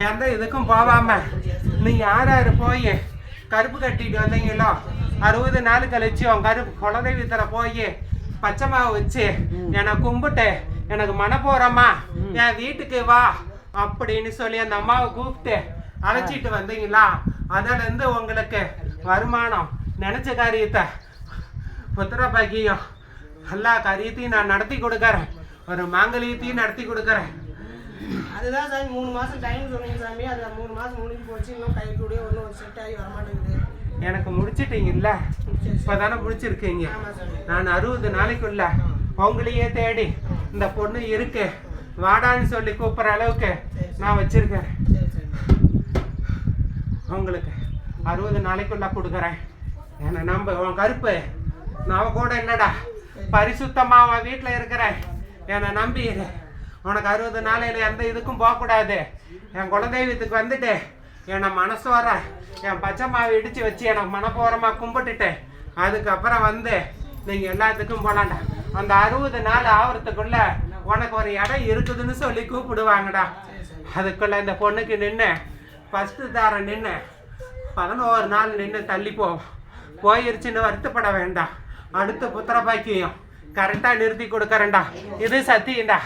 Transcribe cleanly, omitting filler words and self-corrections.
எந்த இதுக்கும் போகாம நீங்க யார் யாரு போய் கருப்பு கட்டிட்டு வந்தீங்களோ 60 நாள் கழிச்சு உன் கருப்பு குலதெய்வத்துல போய் பச்சை மாவு வச்சு என்னை கும்பிட்டு எனக்கு மனப்போறமா என் வீட்டுக்கு வா அப்படின்னு சொல்லி அந்த அம்மாவை கூப்பிட்டு அழைச்சிட்டு வந்தீங்களா, அதுல இருந்து உங்களுக்கு வருமானம் நினைச்ச காரியத்தை புத்திர பாக்கியம் எல்லா காரியத்தையும் நான் நடத்தி கொடுக்கறேன், ஒரு மாங்கல்யத்தையும் நடத்தி கொடுக்கறேன். அதுதான் சாமி 3 மாதம் டைம் சொன்னீங்க சாமி. அது 3 மாதம் முடிஞ்சு போச்சு, இன்னும் கை கூடிய ஒன்றும் செட் ஆகி வரமாட்டேங்குது. எனக்கு முடிச்சிட்டீங்கல்ல, இப்போதானே முடிச்சிருக்கீங்க. நான் 60 நாளைக்குள்ள உங்களையே தேடி இந்த பொண்ணு இருக்கு வாடான்னு சொல்லி கூப்பிட்ற அளவுக்கு நான் வச்சிருக்கேன். உங்களுக்கு 60 நாளைக்குள்ள கொடுக்குறேன். என்னை நம்ப, உன் கருப்பு நான் கூட இல்லடா, பரிசுத்தமா அவன் வீட்டில் இருக்கிறேன், என்னை நம்பிடு. உனக்கு 60 நாளையில் எந்த இதுக்கும் போகக்கூடாது. என் குலதெய்வத்துக்கு வந்துட்டு என்னை மனசு வர என் பச்சை மாவை இடித்து வச்சு எனக்கு மனப்போரமாக கும்பிட்டுட்டு அதுக்கப்புறம் வந்து நீங்கள் எல்லாத்துக்கும் போகலாண்டா. அந்த 60 நாள் ஆகிறதுக்குள்ள உனக்கு ஒரு இடம் இருக்குதுன்னு சொல்லி கூப்பிடுவாங்கடா. அதுக்குள்ள இந்த பொண்ணுக்கு நின்று ஃபஸ்ட்டு தாரம் நின்று 11 நாள் நின்று தள்ளி போயிருச்சுன்னு வருத்தப்பட வேண்டாம். அடுத்த புத்திர பாக்கியம் கரெக்டாக நிறுத்தி கொடுக்குறேன்டா. இது சத்தியம்டா.